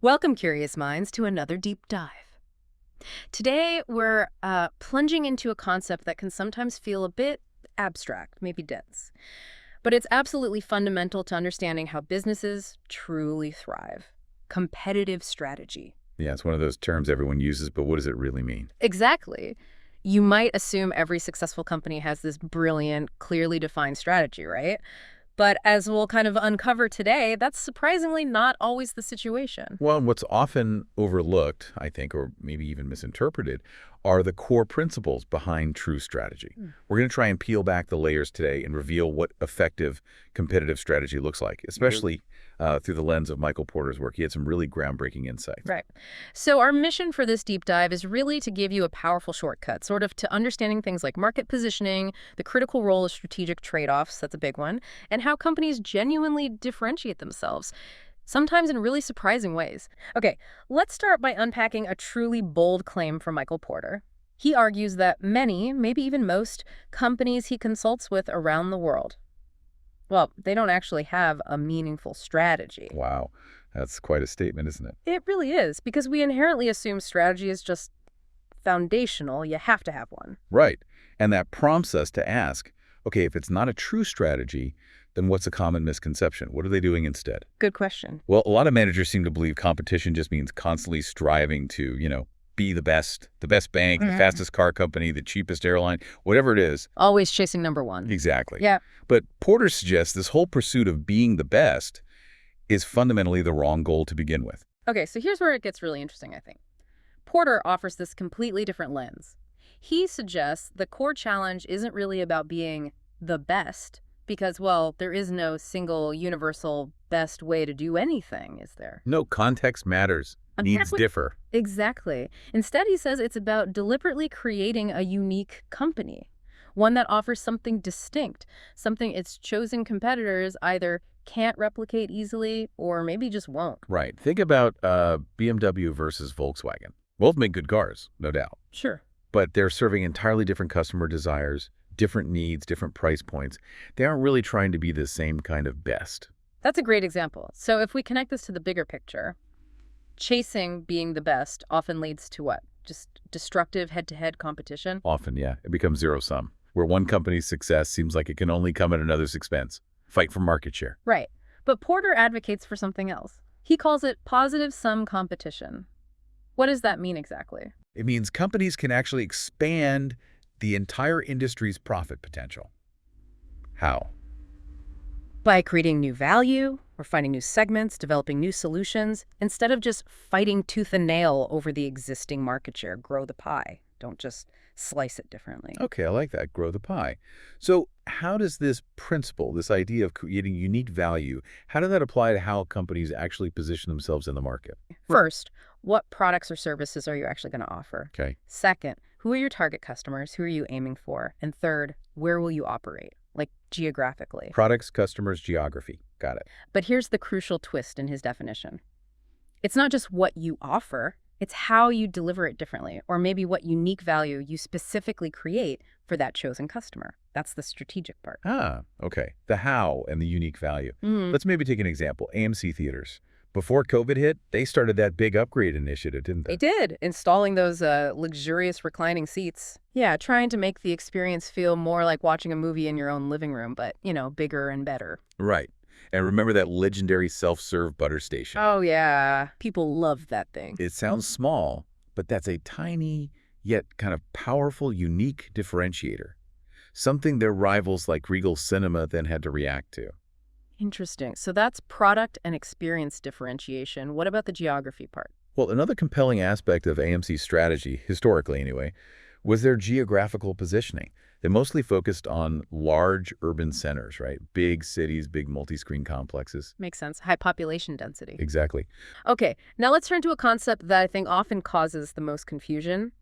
Welcome, curious minds, to another deep dive. Today, we're plunging into a concept that can sometimes feel a bit abstract, maybe dense, but it's absolutely fundamental to understanding how businesses truly thrive. Competitive strategy. Yeah, it's one of those terms everyone uses, but what does it really mean? Exactly. You might assume every successful company has this brilliant, clearly defined strategy, right? But as we'll kind of uncover today, that's surprisingly not always the situation. Well, what's often overlooked, I think, or maybe even misinterpreted, are the core principles behind true strategy. We're going to try and peel back the layers today and reveal what effective competitive strategy looks like, especially through the lens of Michael Porter's work. He had some really groundbreaking insights. Right. So our mission for this deep dive is really to give you a powerful shortcut, sort of to understanding things like market positioning, the critical role of strategic trade-offs, that's a big one, and how companies genuinely differentiate themselves, sometimes in really surprising ways. Okay, let's start by unpacking a truly bold claim from Michael Porter. He argues that many, maybe even most, companies he consults with around the world, well, they don't actually have a meaningful strategy. Wow, that's quite a statement, isn't it? It really is, because we inherently assume strategy is just foundational. You have to have one. Right. And that prompts us to ask, okay, if it's not a true strategy, then what's a common misconception? What are they doing instead? Good question. Well, a lot of managers seem to believe competition just means constantly striving to, be the best bank, the fastest car company, the cheapest airline, whatever it is. Always chasing number one. Exactly. Yeah. But Porter suggests this whole pursuit of being the best is fundamentally the wrong goal to begin with. Okay, so here's where it gets really interesting, I think. Porter offers this completely different lens. He suggests the core challenge isn't really about being the best because, well, there is no single universal best way to do anything, is there? No, context matters. Needs differ. Exactly. Instead, he says it's about deliberately creating a unique company, one that offers something distinct, something its chosen competitors either can't replicate easily or maybe just won't. Right. Think about BMW versus Volkswagen. Both make good cars, no doubt. Sure. But they're serving entirely different customer desires, different needs, different price points. They aren't really trying to be the same kind of best. That's a great example. So if we connect this to the bigger picture, chasing being the best often leads to what? Just destructive head-to-head competition? Often, yeah. It becomes zero-sum, where one company's success seems like it can only come at another's expense. Fight for market share. Right. But Porter advocates for something else. He calls it positive-sum competition. What does that mean exactly? It means companies can actually expand the entire industry's profit potential. How? By creating new value, or finding new segments, developing new solutions, instead of just fighting tooth and nail over the existing market share. Grow the pie. Don't just slice it differently. Okay, I like that. Grow the pie. So how does this principle, this idea of creating unique value, how does that apply to how companies actually position themselves in the market? First, what products or services are you actually going to offer? Okay. Second, who are your target customers? Who are you aiming for? And third, where will you operate? Like geographically. Products, customers, geography. Got it. But here's the crucial twist in his definition. It's not just what you offer, it's how you deliver it differently, or maybe what unique value you specifically create for that chosen customer. That's the strategic part. Ah, okay. The how and the unique value. Let's maybe take an example. AMC theaters. Before COVID hit, they started that big upgrade initiative, didn't they? They did, installing those luxurious reclining seats. Yeah, trying to make the experience feel more like watching a movie in your own living room, but, bigger and better. Right. And remember that legendary self-serve butter station? Oh, yeah. People love that thing. It sounds small, but that's a tiny, yet kind of powerful, unique differentiator. Something their rivals like Regal Cinema then had to react to. Interesting. So that's product and experience differentiation. What about the geography part? Well, another compelling aspect of AMC's strategy, historically anyway, was their geographical positioning. They mostly focused on large urban centers, right? Big cities, big multi-screen complexes. Makes sense. High population density. Exactly. Okay, now let's turn to a concept that I think often causes the most confusion.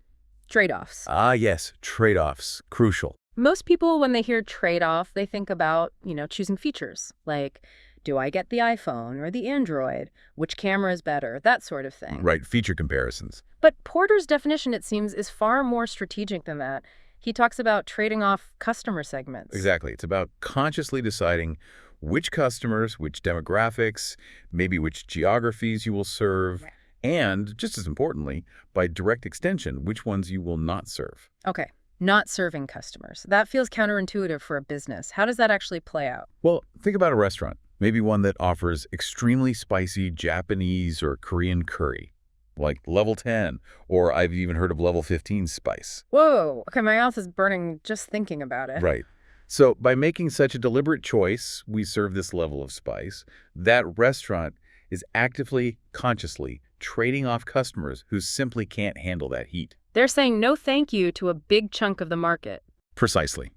Trade-offs. Ah, yes. Trade-offs. Crucial. Most people, when they hear trade-off, they think about, choosing features. Like, do I get the iPhone or the Android? Which camera is better? That sort of thing. Right. Feature comparisons. But Porter's definition, it seems, is far more strategic than that. He talks about trading off customer segments. Exactly. It's about consciously deciding which customers, which demographics, maybe which geographies you will serve, Right. and, just as importantly, by direct extension, which ones you will not serve. Okay, not serving customers. That feels counterintuitive for a business. How does that actually play out? Well, think about a restaurant, maybe one that offers extremely spicy Japanese or Korean curry, like level 10, or I've even heard of level 15 spice. Whoa, okay, my mouth is burning just thinking about it. Right. So by making such a deliberate choice, we serve this level of spice, that restaurant is actively, consciously trading off customers who simply can't handle that heat. They're saying no thank you to a big chunk of the market. Precisely.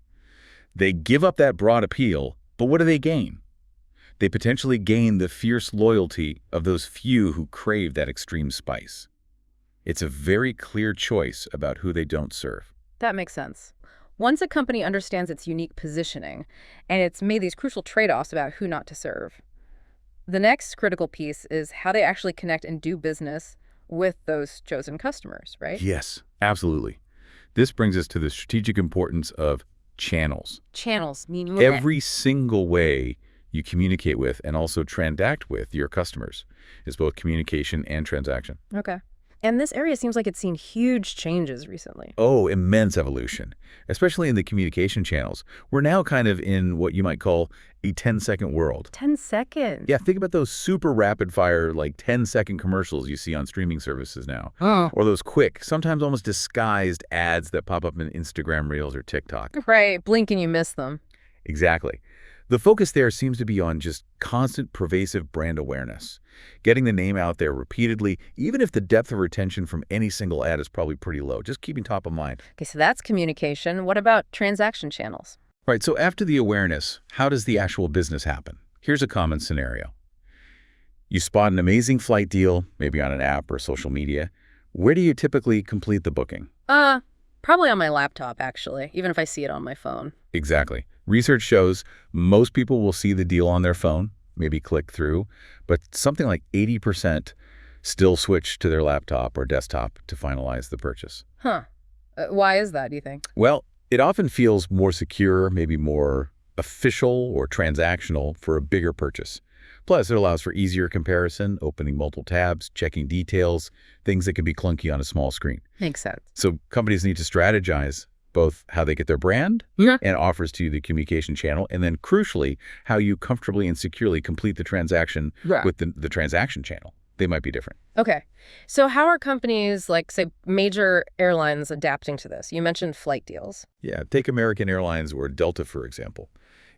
They give up that broad appeal, but what do they gain? They potentially gain the fierce loyalty of those few who crave that extreme spice. It's a very clear choice about who they don't serve. That makes sense. Once a company understands its unique positioning, and it's made these crucial trade-offs about who not to serve, the next critical piece is how they actually connect and do business with those chosen customers, right? Yes, absolutely. This brings us to the strategic importance of channels. Channels mean what? Every single way you communicate with and also transact with your customers is both communication and transaction. Okay. And this area seems like it's seen huge changes recently. Oh, immense evolution, especially in the communication channels. We're now kind of in what you might call a 10-second world. 10 seconds? Yeah, think about those super rapid-fire, like 10-second commercials you see on streaming services now. Oh. Or those quick, sometimes almost disguised ads that pop up in Instagram Reels or TikTok. Right, blink and you miss them. Exactly. The focus there seems to be on just constant, pervasive brand awareness, getting the name out there repeatedly, even if the depth of retention from any single ad is probably pretty low, just keeping top of mind. Okay, so that's communication. What about transaction channels? Right, so after the awareness, how does the actual business happen? Here's a common scenario. You spot an amazing flight deal, maybe on an app or social media. Where do you typically complete the booking? Probably on my laptop, actually, even if I see it on my phone. Exactly. Research shows most people will see the deal on their phone, maybe click through, but something like 80% still switch to their laptop or desktop to finalize the purchase. Huh. Why is that, do you think? Well, it often feels more secure, maybe more official or transactional for a bigger purchase. Plus, it allows for easier comparison, opening multiple tabs, checking details, things that can be clunky on a small screen. Makes sense. So companies need to strategize both how they get their brand and offers to the communication channel, and then crucially, how you comfortably and securely complete the transaction with the transaction channel. They might be different. Okay. So how are companies like, say, major airlines adapting to this? You mentioned flight deals. Yeah, take American Airlines or Delta, for example.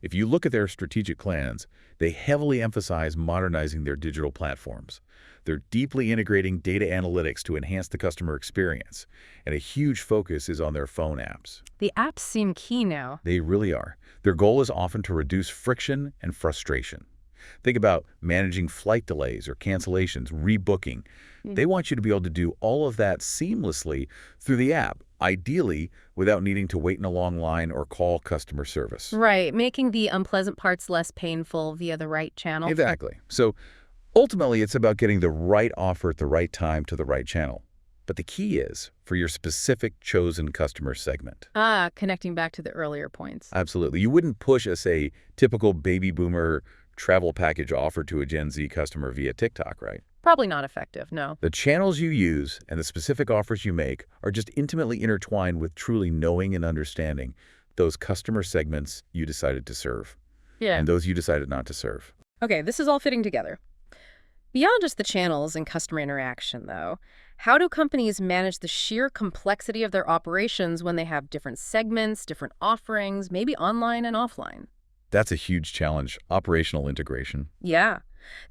If you look at their strategic plans, they heavily emphasize modernizing their digital platforms. They're deeply integrating data analytics to enhance the customer experience, and a huge focus is on their phone apps. The apps seem key now. They really are. Their goal is often to reduce friction and frustration. Think about managing flight delays or cancellations, rebooking. They want you to be able to do all of that seamlessly through the app, ideally without needing to wait in a long line or call customer service. Right, making the unpleasant parts less painful via the right channel. Exactly. So ultimately, it's about getting the right offer at the right time to the right channel. But the key is for your specific chosen customer segment. Connecting back to the earlier points. Absolutely. You wouldn't push, say, typical baby boomer travel package offer to a Gen Z customer via TikTok, right? Probably not effective, no. The channels you use and the specific offers you make are just intimately intertwined with truly knowing and understanding those customer segments you decided to serve and those you decided not to serve. Okay, this is all fitting together. Beyond just the channels and customer interaction, though, how do companies manage the sheer complexity of their operations when they have different segments, different offerings, maybe online and offline? That's a huge challenge, operational integration. Yeah.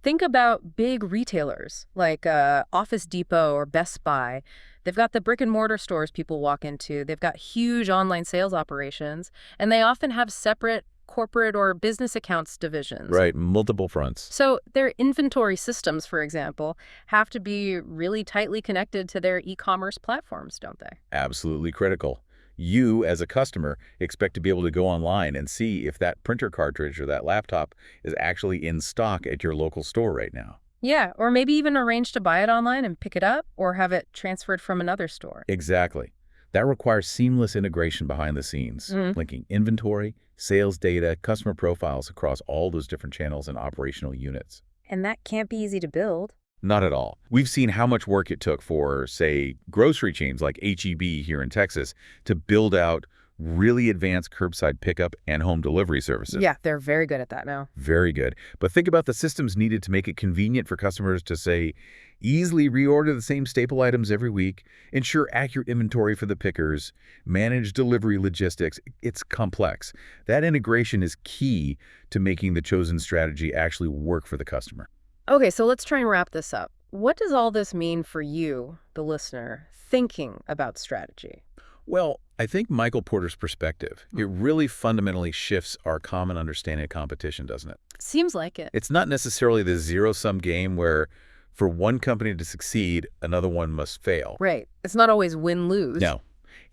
Think about big retailers like Office Depot or Best Buy. They've got the brick and mortar stores people walk into. They've got huge online sales operations, and they often have separate corporate or business accounts divisions. Right, multiple fronts. So their inventory systems, for example, have to be really tightly connected to their e-commerce platforms, don't they? Absolutely critical. You, as a customer, expect to be able to go online and see if that printer cartridge or that laptop is actually in stock at your local store right now. Yeah, or maybe even arrange to buy it online and pick it up or have it transferred from another store. Exactly. That requires seamless integration behind the scenes, linking inventory, sales data, customer profiles across all those different channels and operational units. And that can't be easy to build. Not at all. We've seen how much work it took for, say, grocery chains like H-E-B here in Texas to build out really advanced curbside pickup and home delivery services. Yeah, they're very good at that now. Very good. But think about the systems needed to make it convenient for customers to, say, easily reorder the same staple items every week, ensure accurate inventory for the pickers, manage delivery logistics. It's complex. That integration is key to making the chosen strategy actually work for the customer. Okay, so let's try and wrap this up. What does all this mean for you, the listener, thinking about strategy? Well, I think Michael Porter's perspective, it really fundamentally shifts our common understanding of competition, doesn't it? Seems like it. It's not necessarily the zero-sum game where for one company to succeed, another one must fail. Right. It's not always win-lose. No.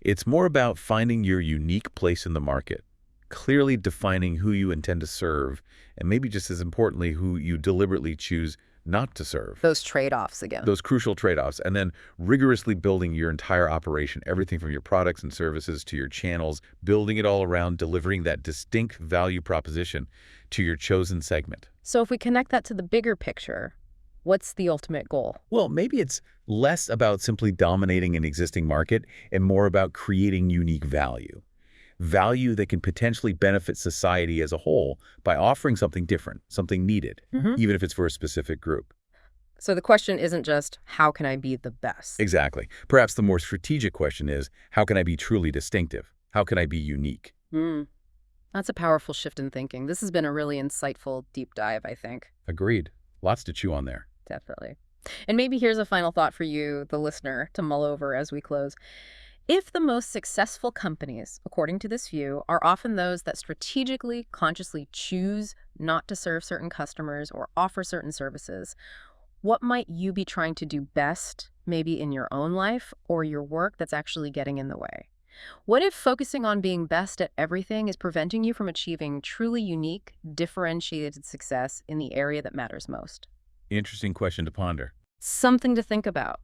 It's more about finding your unique place in the market, clearly defining who you intend to serve, and maybe just as importantly, who you deliberately choose not to serve. Those trade-offs again. Those crucial trade-offs, and then rigorously building your entire operation, everything from your products and services to your channels, building it all around delivering that distinct value proposition to your chosen segment. So if we connect that to the bigger picture, what's the ultimate goal? Well, maybe it's less about simply dominating an existing market and more about creating unique value. Value that can potentially benefit society as a whole by offering something different, something needed, even if it's for a specific group. So the question isn't just, how can I be the best? Exactly. Perhaps the more strategic question is, how can I be truly distinctive? How can I be unique? That's a powerful shift in thinking. This has been a really insightful deep dive, I think. Agreed. Lots to chew on there. Definitely. And maybe here's a final thought for you, the listener, to mull over as we close. If the most successful companies, according to this view, are often those that strategically, consciously choose not to serve certain customers or offer certain services, what might you be trying to do best, maybe in your own life or your work, that's actually getting in the way? What if focusing on being best at everything is preventing you from achieving truly unique, differentiated success in the area that matters most? Interesting question to ponder. Something to think about.